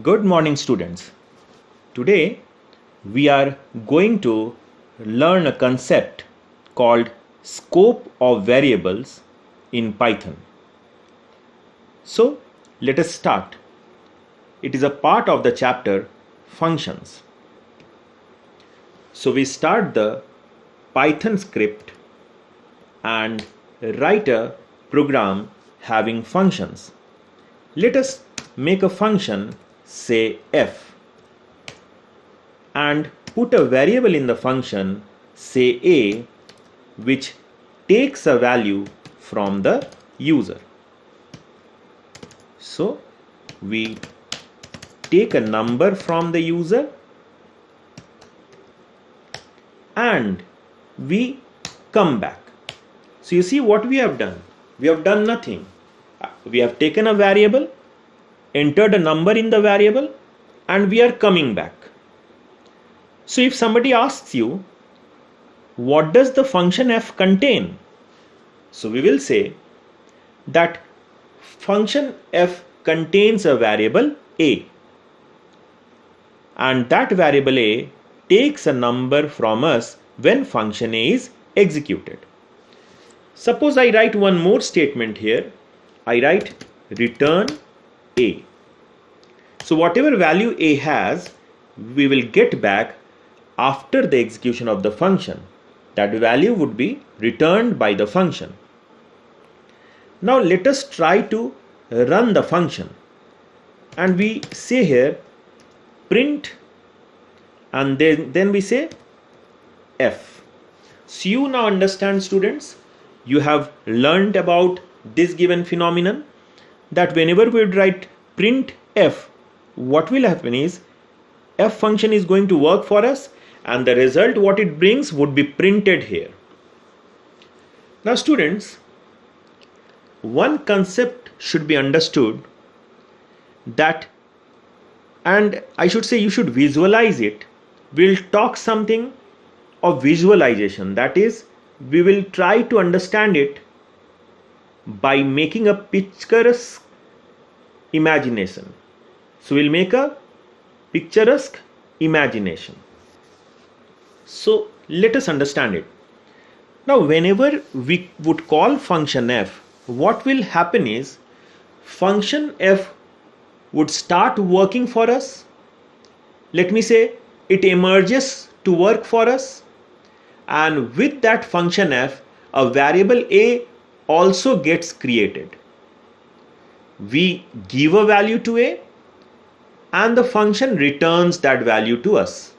Good morning, students. Today we are going to learn a concept called scope of variables in Python. So let us start. It is a part of the chapter functions. So we start the Python script and write a program having functions. Let us make a function, say f, and put a variable in the function, say a, which takes a value from the user. So we take a number from the user and we come back. So you see what we have done. We have done nothing. We have taken a variable, entered a number in the variable, and we are coming back. So if somebody asks you, what does the function f contain? So we will say that function f contains a variable a, and that variable a takes a number from us when function a is executed. Suppose I write one more statement here. I write return a. So whatever value a has, we will get back after the execution of the function. That value would be returned by the function. Now let us try to run the function, and we say here print, and then we say f. So you now understand, students, you have learned about this given phenomenon, that whenever we write print f, what will happen is f function is going to work for us, and the result what it brings would be printed here. Now students, one concept should be understood, that, and I should say you should visualize it. We'll talk something of visualization, that is, we will try to understand it by making a picturesque imagination. So we'll make a picturesque imagination. So let us understand it. Now whenever we would call function f, what will happen is function f would start working for us. Let me say it emerges to work for us, and with that function f, a variable a also gets created. We give a value to a, and the function returns that value to us.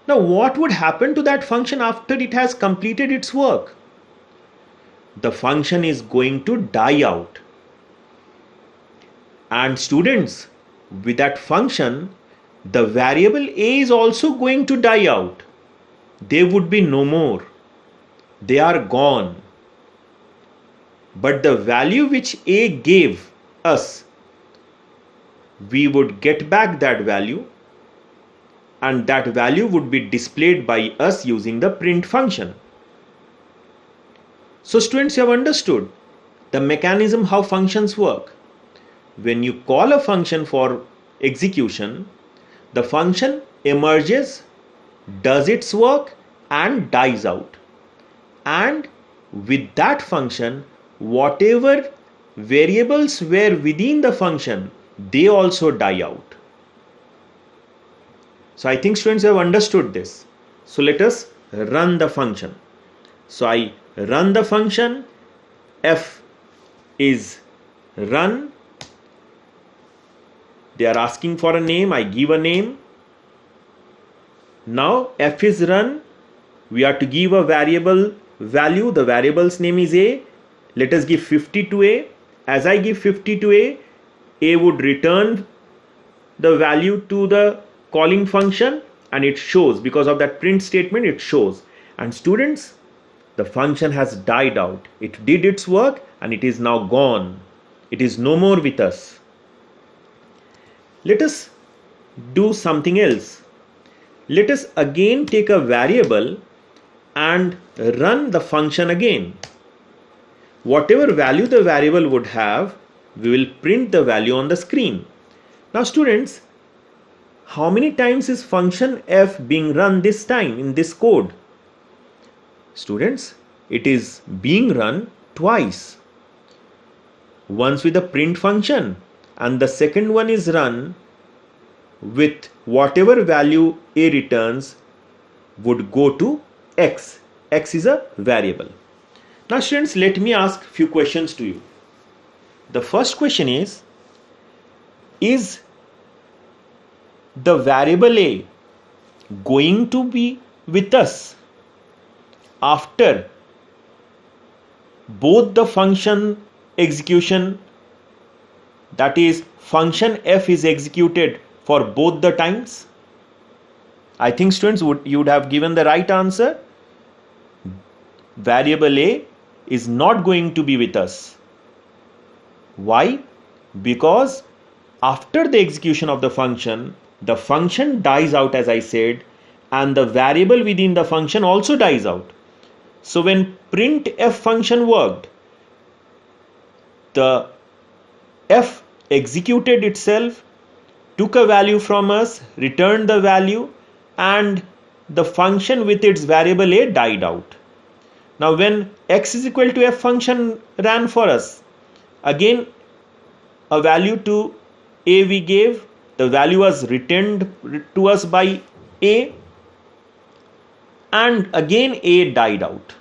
Now what would happen to that function after it has completed its work? The function is going to die out. And students, with that function, the variable a is also going to die out. They would be no more. They are gone. But the value which a gave us, we would get back that value, and that value would be displayed by us using the print function. So students, you have understood the mechanism how functions work. When you call a function for execution, the function emerges, does its work, and dies out. And with that function, whatever variables were within the function, they also die out. So I think students have understood this. So let us run the function. So I run the function, f is run. They are asking for a name, I give a name. Now f is run. We are to give a variable value. The variable's name is a. Let us give 50 to a. As I give 50 to a would return the value to the calling function, and it shows, because of that print statement, it shows. And students, the function has died out. It did its work and it is now gone. It is no more with us. Let us do something else. Let us again take a variable and run the function again. Whatever value the variable would have, we will print the value on the screen. Now students, how many times is function f being run this time in this code? Students, it is being run twice. Once with the print function and the second one is run with whatever value a returns would go to x. X is a variable. Now students, let me ask few questions to you. The first question is the variable a going to be with us after both the function execution, that is function f is executed for both the times? I think students you would have given the right answer. Variable a is not going to be with us. Why? Because after the execution of the function dies out, as I said, and the variable within the function also dies out. So when printf function worked, the f executed itself, took a value from us, returned the value, and the function with its variable a died out. Now when x is equal to f function ran for us, again a value to a we gave, the value was returned to us by a, and again a died out.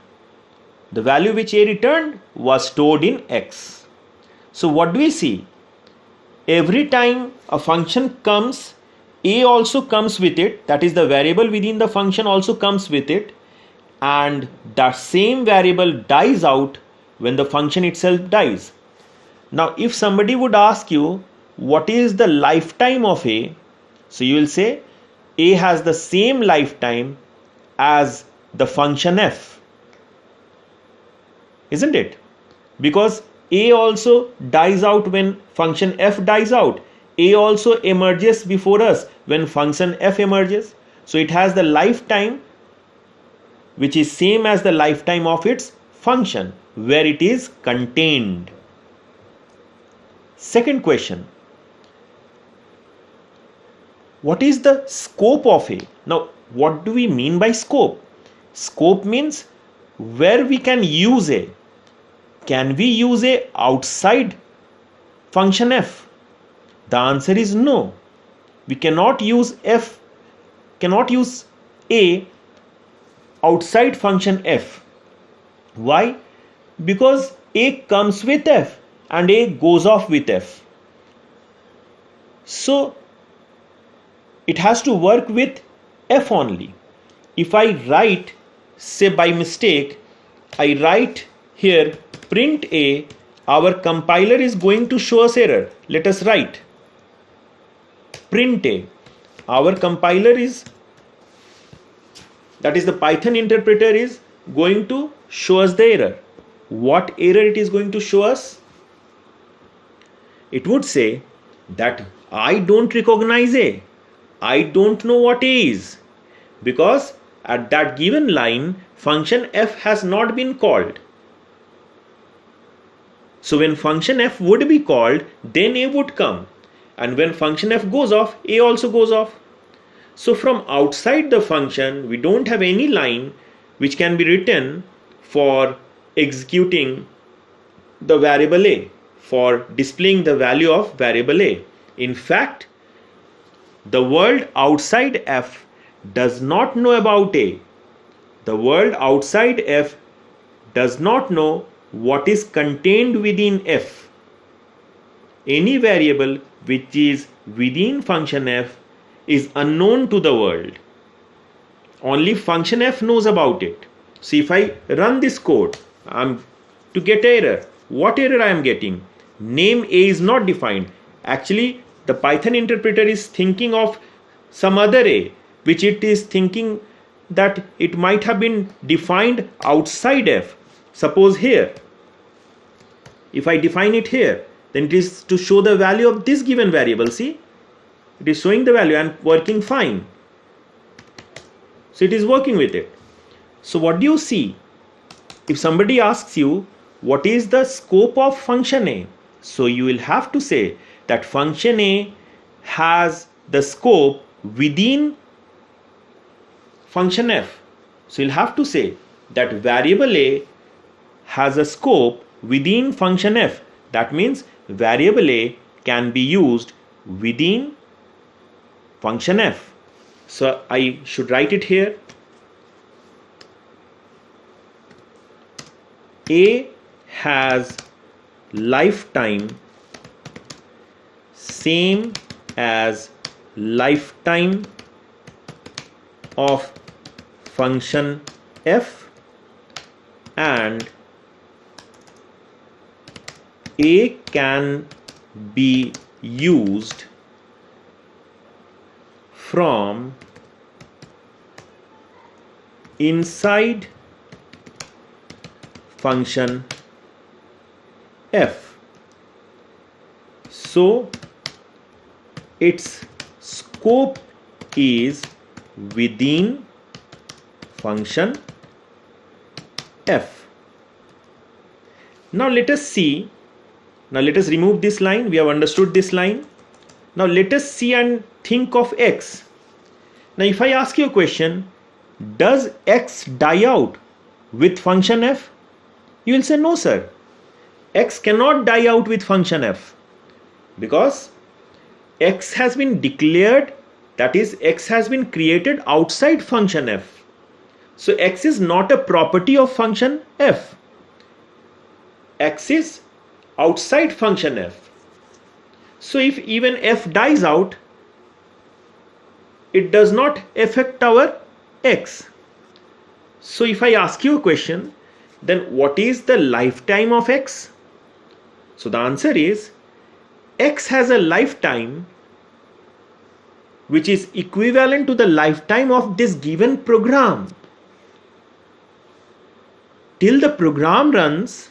The value which a returned was stored in x. So what do we see? Every time a function comes, a also comes with it, that is the variable within the function also comes with it, and the same variable dies out when the function itself dies. Now if somebody would ask you what is the lifetime of a, so you will say a has the same lifetime as the function f, isn't it? Because a also dies out when function f dies out. A also emerges before us when function f emerges. So it has the lifetime which is same as the lifetime of its function where it is contained. Second question. What is the scope of a? Now, what do we mean by scope? Scope means where we can use a. Can we use a outside function f? The answer is no. We cannot use a outside function f. Why? Because a comes with f and a goes off with f. So it has to work with f only. If I write, say by mistake, I write here print a, our compiler is going to show us error. Let us write print a. Our compiler is, that is the Python interpreter, is going to show us the error. What error it is going to show us? It would say that I don't recognize a. I don't know what a is, because at that given line function f has not been called. So when function f would be called, then a would come, and when function f goes off, a also goes off. So from outside the function we don't have any line which can be written for executing the variable a, for displaying the value of variable a. In fact, the world outside f does not know about a. The world outside f does not know what is contained within f. Any variable which is within function f is unknown to the world. Only function f knows about it. So if I run this code, I'm to get error. What error I am getting? Name a is not defined. Actually, the Python interpreter is thinking of some other a, which it is thinking that it might have been defined outside f. Suppose here, if I define it here, then it is to show the value of this given variable. See, it is showing the value and working fine. So it is working with it. So what do you see? If somebody asks you what is the scope of function a, so you will have to say that function a has the scope within function f. So you'll have to say that variable a has a scope within function f. That means variable a can be used within function f. So I should write it here. A has lifetime same as lifetime of function f, and A can be used from inside function f. So its scope is within function f. Now let us see. Now let us remove this line. We have understood this line. Now let us see and think of x. Now if I ask you a question, does x die out with function f? You will say no, sir. X cannot die out with function f because x has been declared, that is, x has been created outside function f. So x is not a property of function f. X is outside function f. So if even f dies out, it does not affect our x. So if I ask you a question, then what is the lifetime of x? So the answer is x has a lifetime which is equivalent to the lifetime of this given program. Till the program runs,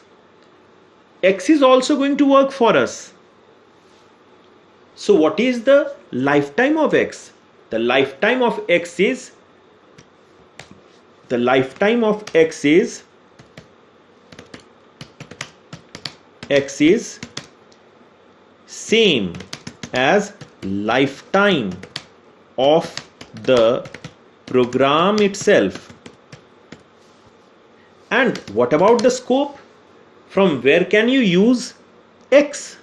x is also going to work for us. So what is the lifetime of x? The lifetime of x is x is same as lifetime of the program itself. And what about the scope? From where can you use x?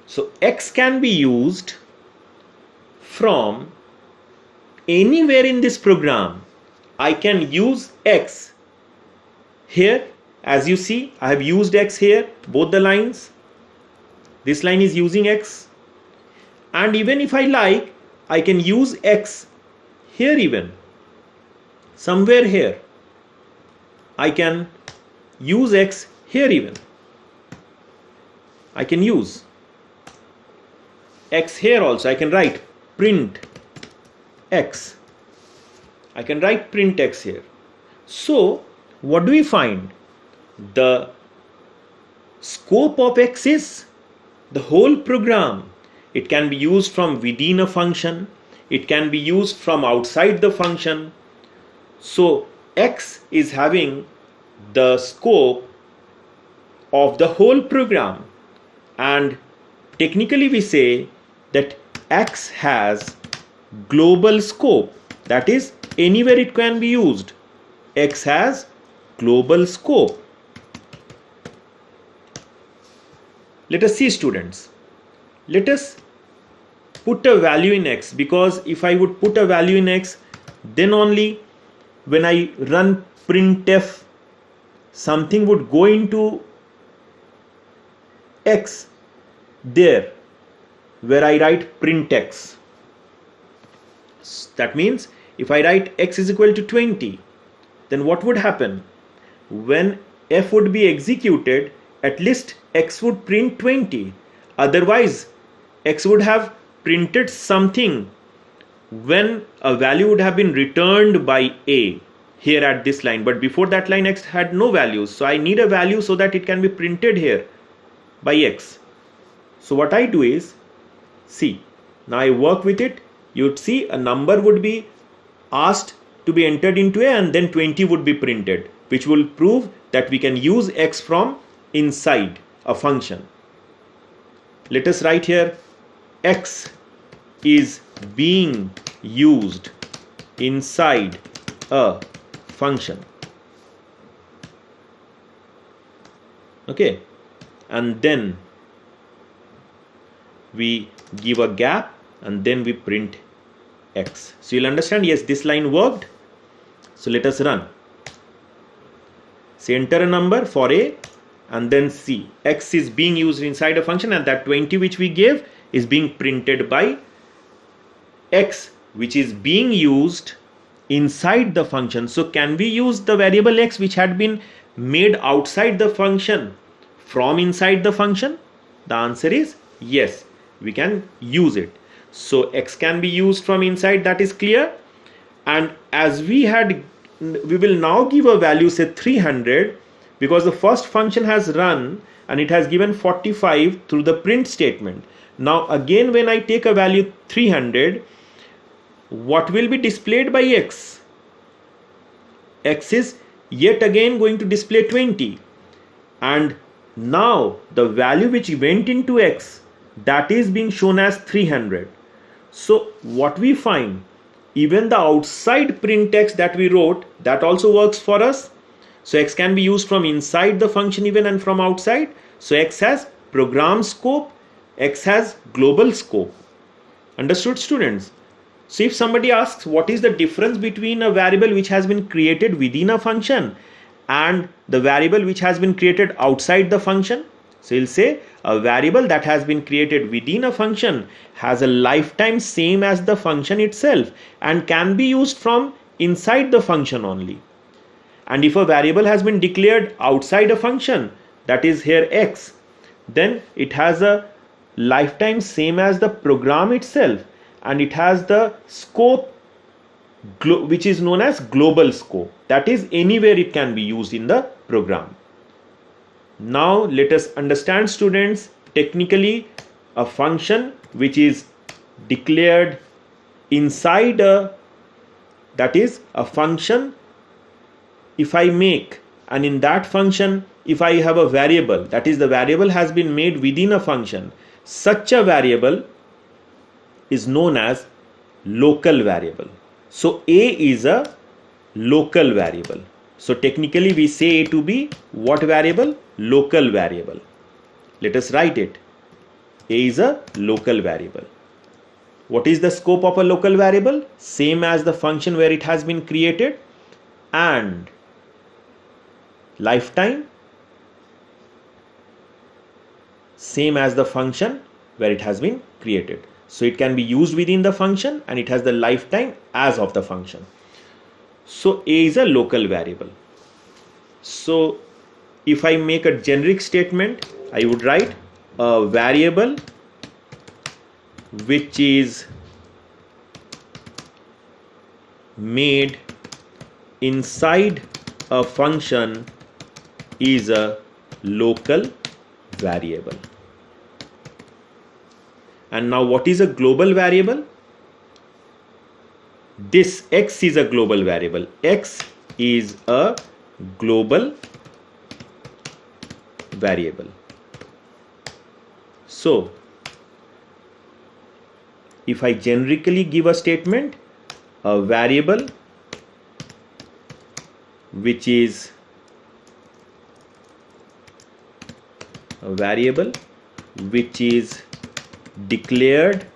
So x can be used from anywhere in this program. I can use x here. As you see, I have used x here, both the lines. This line is using x. And even if I like, I can use x here even. Somewhere here. I can use x here even. I can use x here also. I can write print x. I can write print x here. So what do we find? The scope of x is the whole program. It can be used from within a function. It can be used from outside the function. So x is having the scope of the whole program, and technically we say that x has global scope. That is, anywhere it can be used. X has global scope. Let us see, students. Let us put a value in x, because if I would put a value in x, then only when I run printf, something would go into x there where I write print x. That means if I write x is equal to 20, then what would happen? When f would be executed, at least x would print 20. Otherwise, x would have printed something when a value would have been returned by a here at this line. But before that line, x had no values. So I need a value so that it can be printed here by x. So what I do is, see, now I work with it. You'd see a number would be asked to be entered into a, and then 20 would be printed, which will prove that we can use x from inside a function. Let us write here x is being used inside a function. Okay, and then we give a gap and then we print x. So you'll understand, yes, this line worked. So let us run. Say enter a number for a and then see x is being used inside a function, and that 20 which we gave is being printed by x which is being used inside the function. So can we use the variable x which had been made outside the function from inside the function? The answer is yes, we can use it. So x can be used from inside, that is clear. And as we will now give a value, say 300, because the first function has run and it has given 45 through the print statement. Now again, when I take a value 300, what will be displayed by x? X is yet again going to display 20, and now the value which went into x, that is being shown as 300. So what we find, even the outside print text that we wrote, that also works for us. So x can be used from inside the function even and from outside. So x has program scope, x has global scope. Understood, students? So if somebody asks what is the difference between a variable which has been created within a function and the variable which has been created outside the function, so you'll say a variable that has been created within a function has a lifetime same as the function itself and can be used from inside the function only. And if a variable has been declared outside a function, that is here x, then it has a lifetime same as the program itself, and it has the scope which is known as global scope, that is anywhere it can be used in the program. Now let us understand, students, technically a function which is declared inside that is a function if I make, and in that function if I have a variable, that is the variable has been made within a function, such a variable is known as local variable. So a is a local variable. So technically we say a to be what variable? Local variable. Let us write it. A is a local variable. What is the scope of a local variable? Same as the function where it has been created, and lifetime same as the function where it has been created. So it can be used within the function and it has the lifetime as of the function. So a is a local variable. So if I make a generic statement, I would write a variable which is made inside a function is a local variable. And now what is a global variable? This x is a global variable. X is a global variable. So if I generically give a statement, a variable which is declared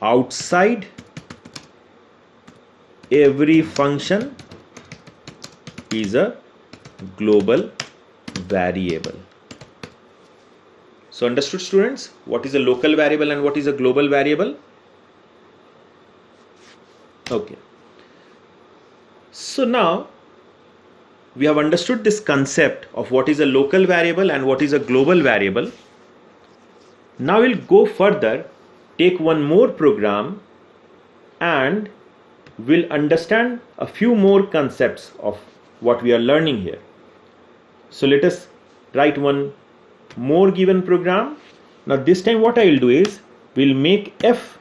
outside every function is a global variable. So understood, students, what is a local variable and what is a global variable? Okay. So now we have understood this concept of what is a local variable and what is a global variable. Now we'll go further, take one more program, and we'll understand a few more concepts of what we are learning here. So let us write one more given program. Now this time what I will do is, we'll make f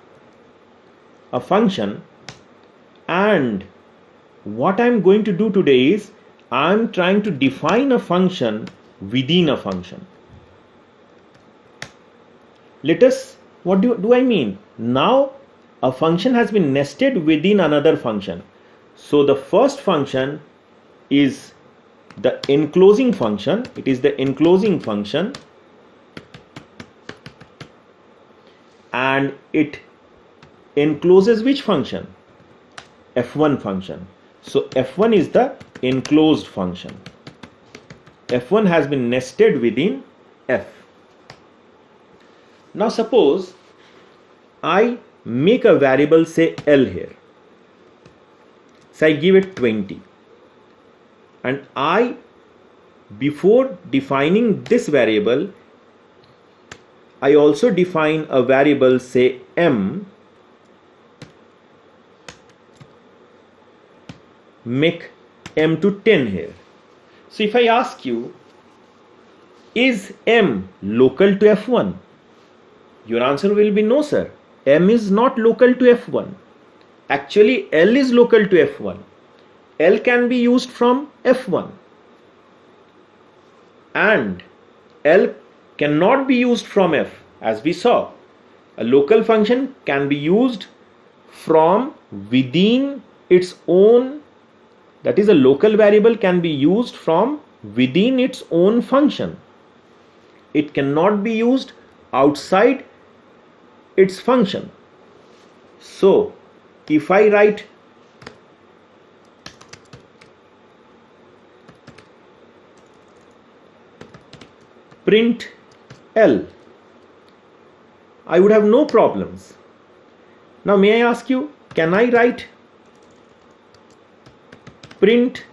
a function, and what I'm going to do today is, I'm trying to define a function within a function. Let us What do I mean? Now a function has been nested within another function. So the first function is the enclosing function. It is the enclosing function, and it encloses which function? F1 function. So F1 is the enclosed function. F1 has been nested within F. Now suppose I make a variable, say L here. So I give it 20. And before defining this variable, I also define a variable, say M, make M to 10 here. So if I ask you, is M local to F1? Your answer will be no, sir. M is not local to F1. Actually, L is local to F1. L can be used from F1. And L cannot be used from F, as we saw. A local function can be used from within its own, that is, a local variable can be used from within its own function. It cannot be used outside its function. So if I write print L, I would have no problems. Now may I ask you, can I write print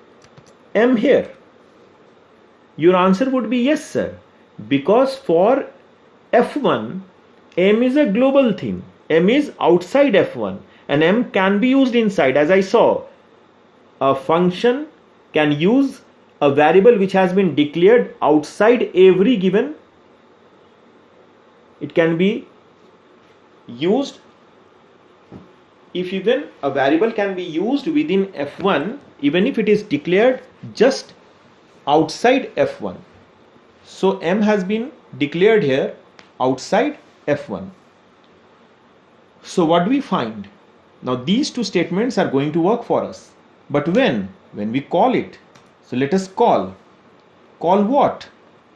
M here? Your answer would be yes, sir, because for F1 M is a global thing. M is outside F1 and M can be used inside. As I saw, a function can use a variable which has been declared outside every given. It can be used, if even a variable can be used within F1 even if it is declared just outside F1. So M has been declared here outside F1. So what do we find? Now these two statements are going to work for us. But when we call it. So let us call what?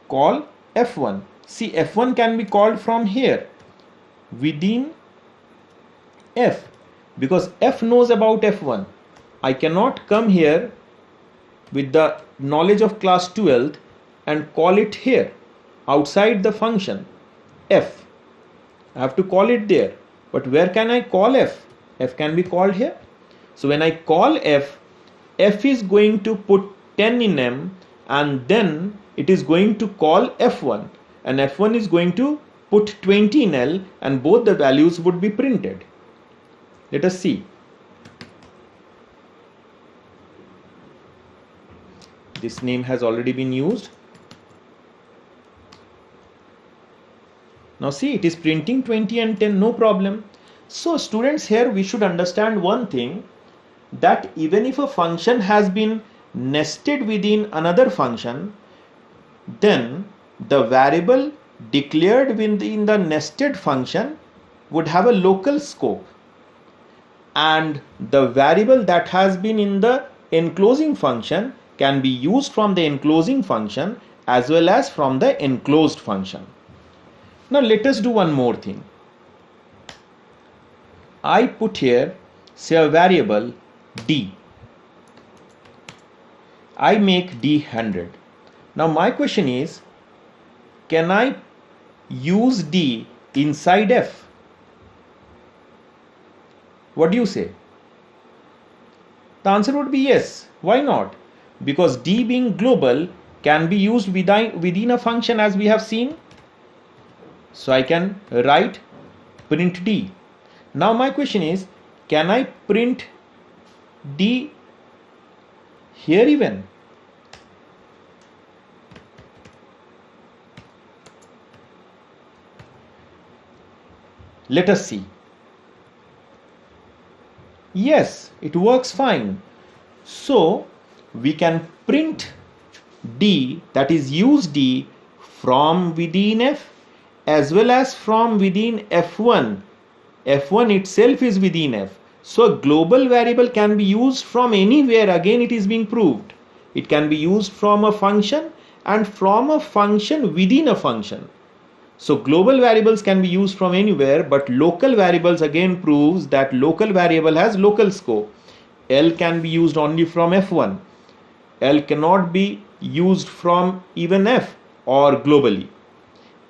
Call F1. See, F1 can be called from here within F, because F knows about F1. I cannot come here with the knowledge of class 12th and call it here outside the function F. I have to call it there. But where can I call F? F can be called here. So when I call F, F is going to put 10 in M and then it is going to call F1, and F1 is going to put 20 in L and both the values would be printed. Let us see. This name has already been used. Now see, it is printing 20 and 10, no problem. So students, here we should understand one thing, that even if a function has been nested within another function, then the variable declared within the nested function would have a local scope, and the variable that has been in the enclosing function can be used from the enclosing function as well as from the enclosed function. Now let us do one more thing. I put here, say, a variable D. I make D 100. Now my question is, can I use D inside F? What do you say? The answer would be yes. Why not? Because D being global can be used within a function, as we have seen. So I can write print D. Now my question is, can I print D here even? Let us see. Yes, it works fine. So we can print D, that is use D from within F, as well as from within F1. F1 itself is within F. So a global variable can be used from anywhere. Again, it is being proved. It can be used from a function and from a function within a function. So global variables can be used from anywhere, but local variables again proves that local variable has local scope. L can be used only from F1. L cannot be used from even F or globally.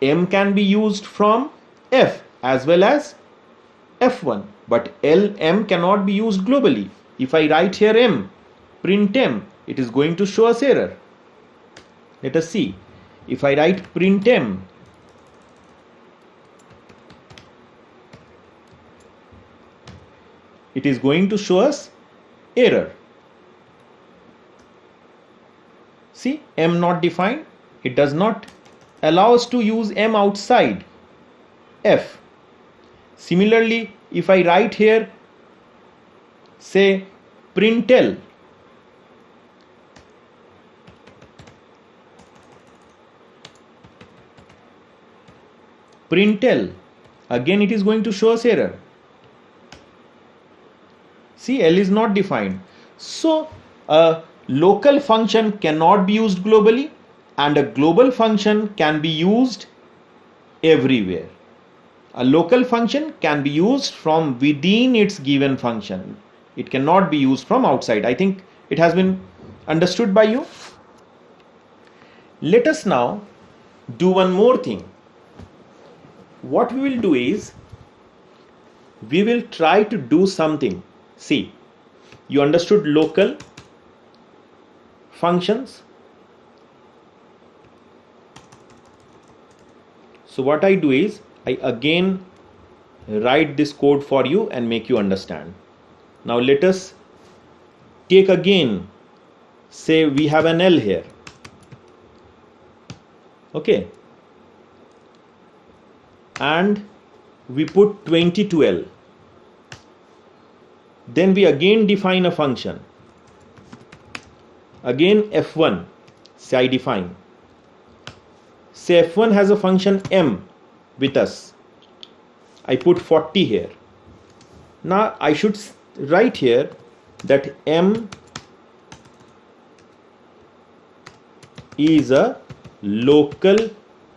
M can be used from F as well as F1, but M cannot be used globally. If I write here M, print M, it is going to show us error. Let us see. If I write print M, it is going to show us error. See, M not defined. It does not allow us to use M outside F. Similarly, if I write here, say print L, again it is going to show us error. See, L is not defined. So a local function cannot be used globally, and a global function can be used everywhere. A local function can be used from within its given function. It cannot be used from outside. I think it has been understood by you. Let us now do one more thing. What we will do is, we will try to do something. See, you understood local functions. So what I do is, I again write this code for you and make you understand. Now let us take again, say we have an L here. Okay. And we put 20 to L. Then we again define a function. Again F1, say I define. Say F1 has a function M with us. I put 40 here. Now I should write here that M is a local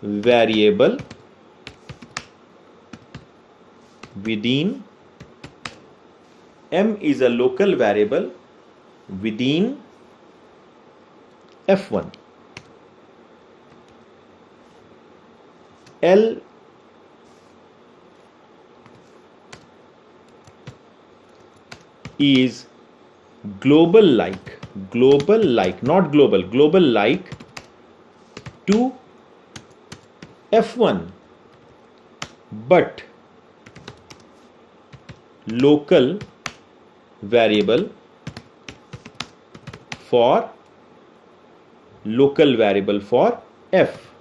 variable within M is a local variable within F1. L is global like, not global like to F1, but local variable for F.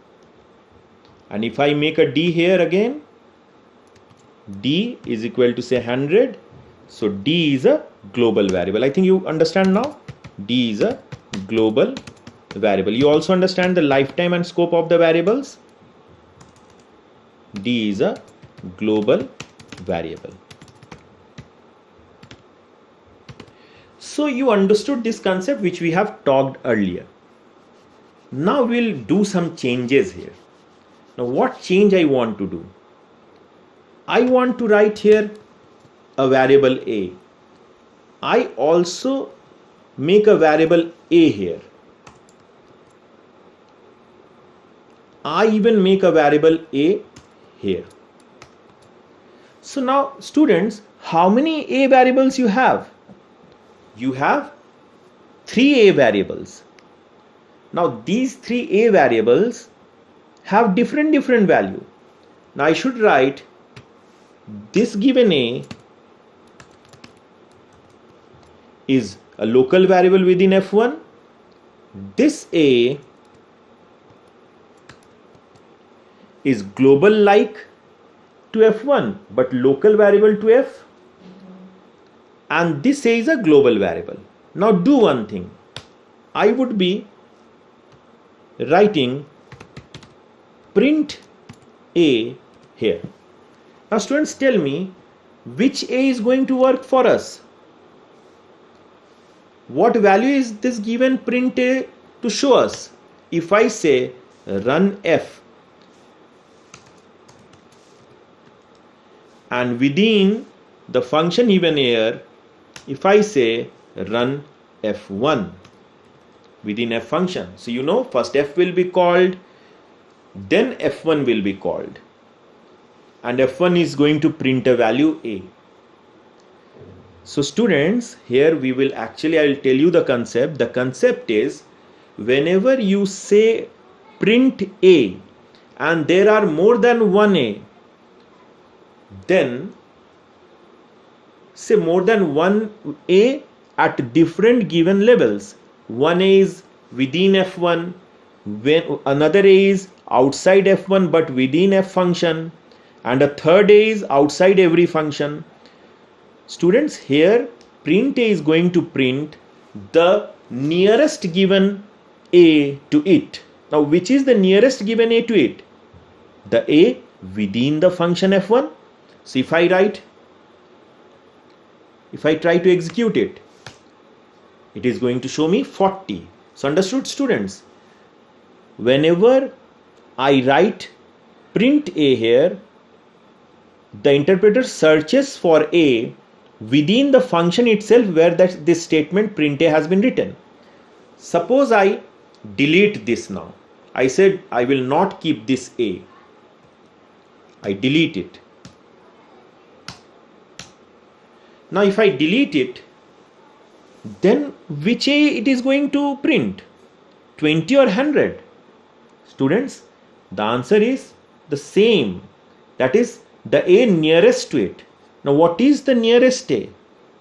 And if I make a D here again, D is equal to say 100. So D is a global variable. I think you understand now. D is a global variable. You also understand the lifetime and scope of the variables. D is a global variable. So you understood this concept which we have talked earlier. Now we'll do some changes here. Now what change I want to do? I want to write here a variable A. I also make a variable A here. I even make a variable A here. So now students, how many A variables you have? You have 3 A variables. Now these 3 A variables have different value. Now I should write this given A is a local variable within F1. This A is global like to F1 but local variable to F, and this A is a global variable. Now do one thing. I would be writing print a here. Now students, tell me which a is going to work for us. What value is this given print a to show us? If I say run f, and within the function given here, if I say run f1 within f function, so you know first f will be called, then f1 will be called, and f1 is going to print a value a. So students, here we will actually, I will tell you the concept. The concept is, whenever you say print a and there are more than one a, then say more than one a at different given levels. One a is within f1, when another a is outside f1 but within f function, and a third a is outside every function. Students, here print a is going to print the nearest given a to it. Now which is the nearest given a to it? The a within the function f1. So if I try to execute it, it is going to show me 40. So understood students? Whenever I write print a here, the interpreter searches for a within the function itself where this statement print a has been written. Suppose I delete this now. I said I will not keep this a. I delete it. Now if I delete it, then which a it is going to print? 20 or 100? Students, the answer is the same. That is the a nearest to it. Now what is the nearest a?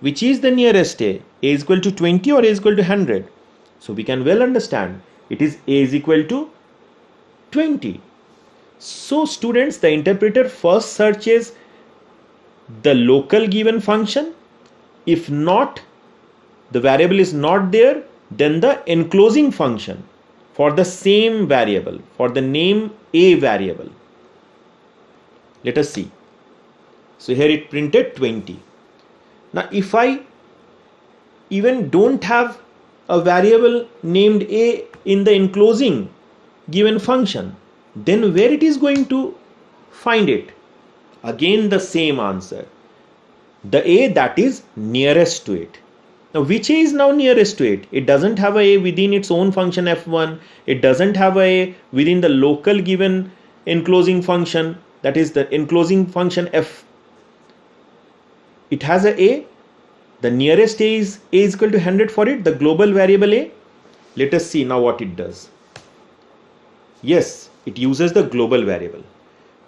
Which is the nearest a? A is equal to 20 or a is equal to 100? So we can well understand it is a is equal to 20. So students, the interpreter first searches the local given function. If not, the variable is not there, then the enclosing function for the same variable, for the name a variable. Let us see. So here it printed 20. Now if I even don't have a variable named a in the enclosing given function, then where it is going to find it? Again the same answer. The a that is nearest to it. Now which a is now nearest to it? It doesn't have a within its own function f1. It doesn't have a within the local given enclosing function, that is the enclosing function f. It has a. The nearest a is equal to 100 for it, the global variable a. Let us see now what it does. Yes, it uses the global variable.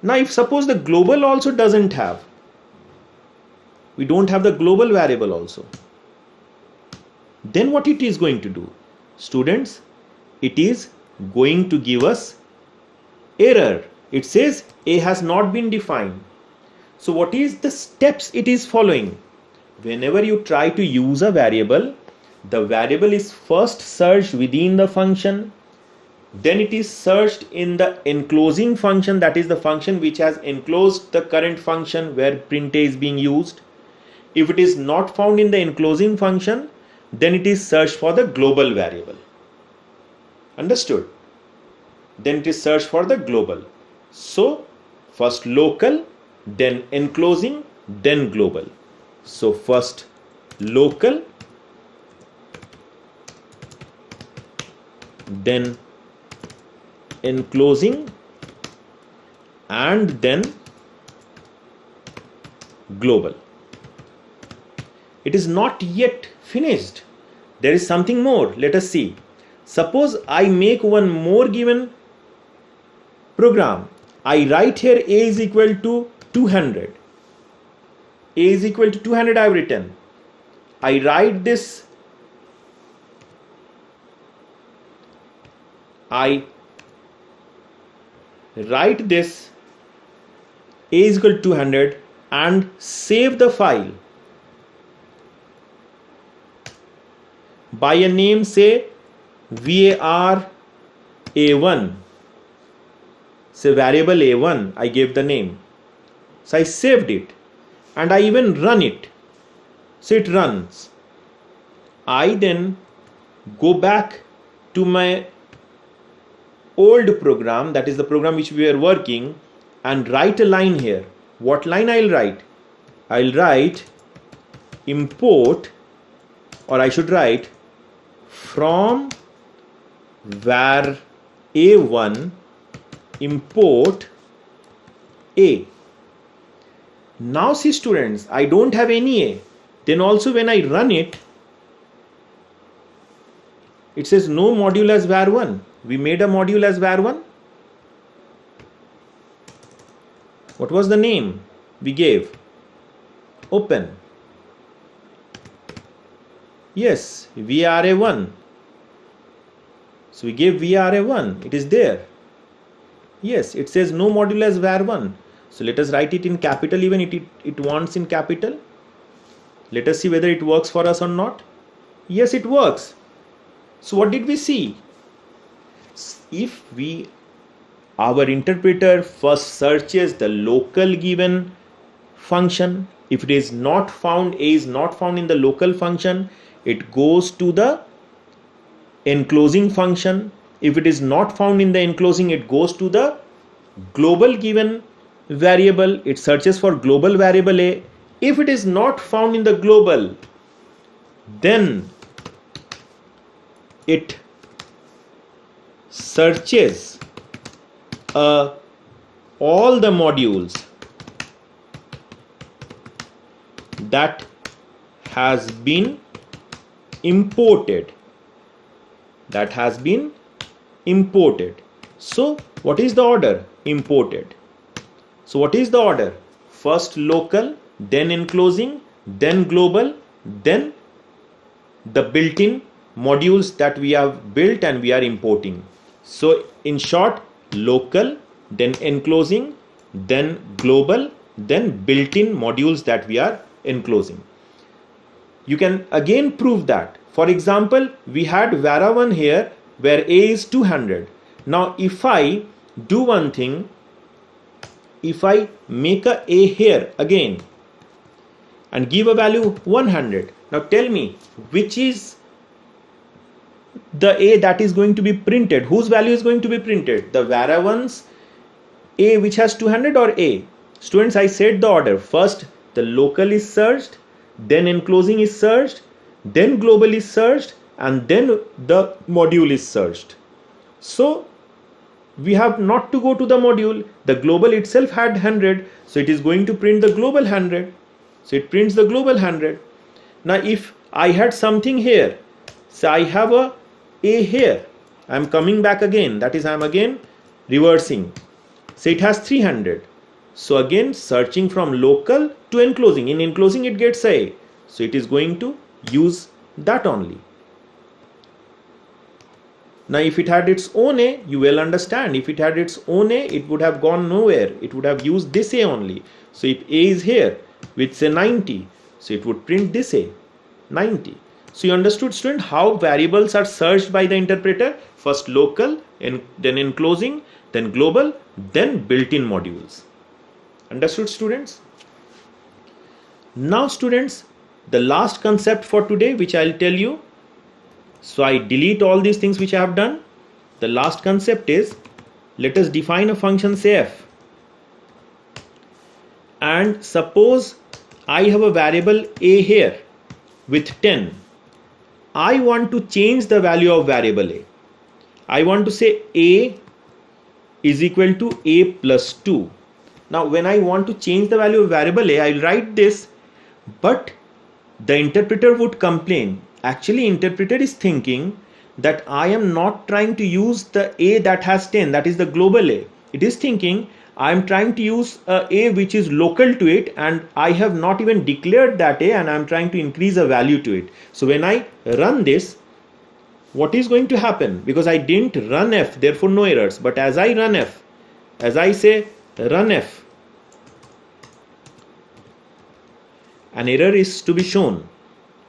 Now if suppose the global also doesn't have, we don't have the global variable also, then what it is going to do? Students, it is going to give us error. It says a has not been defined. So what is the steps it is following? Whenever you try to use a variable, the variable is first searched within the function, then it is searched in the enclosing function, that is the function which has enclosed the current function where print a is being used. If it is not found in the enclosing function, then it is searched for the global variable. Understood? Then it is searched for the global. So first local, then enclosing, then global. So first local, then enclosing, and then global. It is not yet finished. There is something more. Let us see. Suppose I make one more given program. I write here a is equal to 200. A is equal to 200 I have written. I write this. I write this a is equal to 200 and save the file by a name, say var a1. say variable a1, I gave the name. So I saved it and I even run it. So it runs. I then go back to my old program, that is the program which we were working, and write a line here. What line I'll write? I'll write import, or I should write from var a1 import a. Now see students, I don't have any a. Then also when I run it, it says no module as var1. We made a module as var1. What was the name we gave? Open. Yes, VRA1. So we gave VRA1. It is there. Yes, it says no module as var1. So let us write it in capital, even it wants in capital. Let us see whether it works for us or not. Yes, it works. So what did we see? If our interpreter first searches the local given function, if it is not found, a is not found in the local function, it goes to the enclosing function. If it is not found in the enclosing, it goes to the global given variable. It searches for global variable a. If it is not found in the global, then it searches all the modules that has been imported. So what is the order? Imported. So what is the order? First local, then enclosing, then global, then the built-in modules that we have built and we are importing. So in short, local, then enclosing, then global, then built-in modules that we are enclosing. You can again prove that. For example, we had var1 here where a is 200. Now if I do one thing, if I make a here again and give a value 100, now tell me which is the a that is going to be printed. Whose value is going to be printed? The var1's a which has 200 or a? Students, I said the order. First the local is searched, then enclosing is searched, then global is searched, and then the module is searched. So we have not to go to the module. The global itself had 100, so it is going to print the global 100. So it prints the global 100. Now if I had something here, so I have a here, I am coming back again, that is I am again reversing. So it has 300. So again searching from local to enclosing. In enclosing it gets a, so it is going to use that only. Now if it had its own a, you will understand, if it had its own a, it would have gone nowhere. It would have used this a only. So if a is here with say 90, so it would print this a 90. So you understood, student, how variables are searched by the interpreter? First local, and then enclosing, then global, then built-in modules. Understood, students? Now students, the last concept for today which I'll tell you. So I delete all these things which I have done. The last concept is, let us define a function say f. And suppose I have a variable a here with 10. I want to change the value of variable a. I want to say a is equal to a plus 2. Now when I want to change the value of variable a, I'll write this, but the interpreter would complain. Actually interpreter is thinking that I am not trying to use the a that has 10, that is the global a. It is thinking I am trying to use a which is local to it, and I have not even declared that a, and I am trying to increase a value to it. So when I run this, what is going to happen? Because I didn't run f, therefore no errors. But as I run f, as I say run f, an error is to be shown.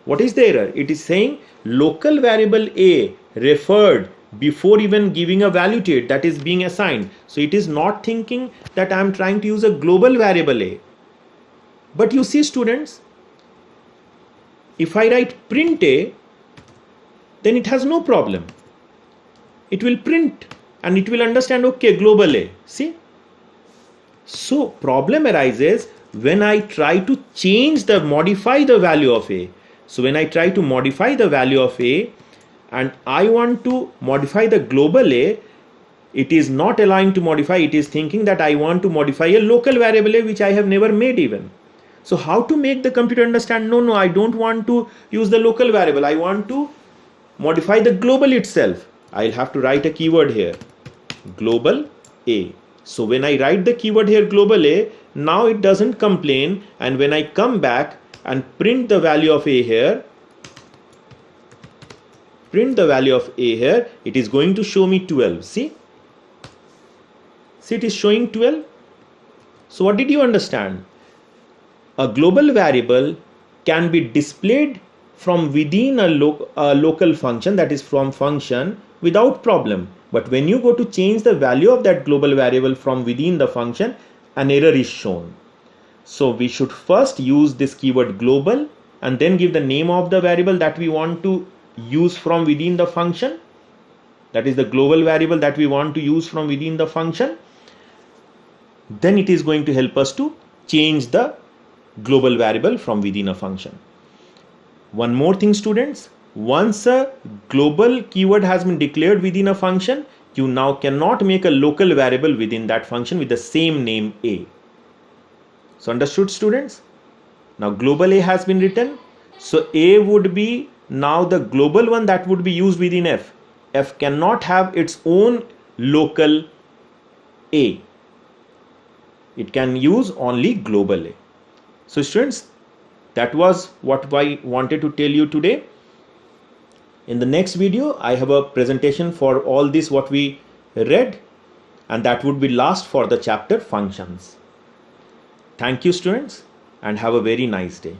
What is the error? It is saying local variable a referred before even giving a value to it that is being assigned. So it is not thinking that I am trying to use a global variable a. But you see students, if I write print a, then it has no problem. It will print and it will understand, okay, global a. See? So problem arises when I try to modify the value of a. So when I try to modify the value of a and I want to modify the global a, it is not allowing to modify. It is thinking that I want to modify a local variable a which I have never made even. So how to make the computer understand, no, I don't want to use the local variable. I want to modify the global itself. I'll have to write a keyword here, global a. So when I write the keyword here, global a, now it doesn't complain, and when I come back and print the value of a here, it is going to show me 12. See, it is showing 12. So what did you understand? A global variable can be displayed from within a local function, that is from function, without problem. But when you go to change the value of that global variable from within the function, an error is shown. So we should first use this keyword global and then give the name of the variable that we want to use from within the function. That is the global variable that we want to use from within the function. Then it is going to help us to change the global variable from within a function. One more thing, students, once a global keyword has been declared within a function, you now cannot make a local variable within that function with the same name a. So understood, students? Now global a has been written. So a would be now the global one that would be used within f. F cannot have its own local a. It can use only global a. So students, that was what I wanted to tell you today. In the next video, I have a presentation for all this what we read, and that would be last for the chapter functions. Thank you, students, and have a very nice day.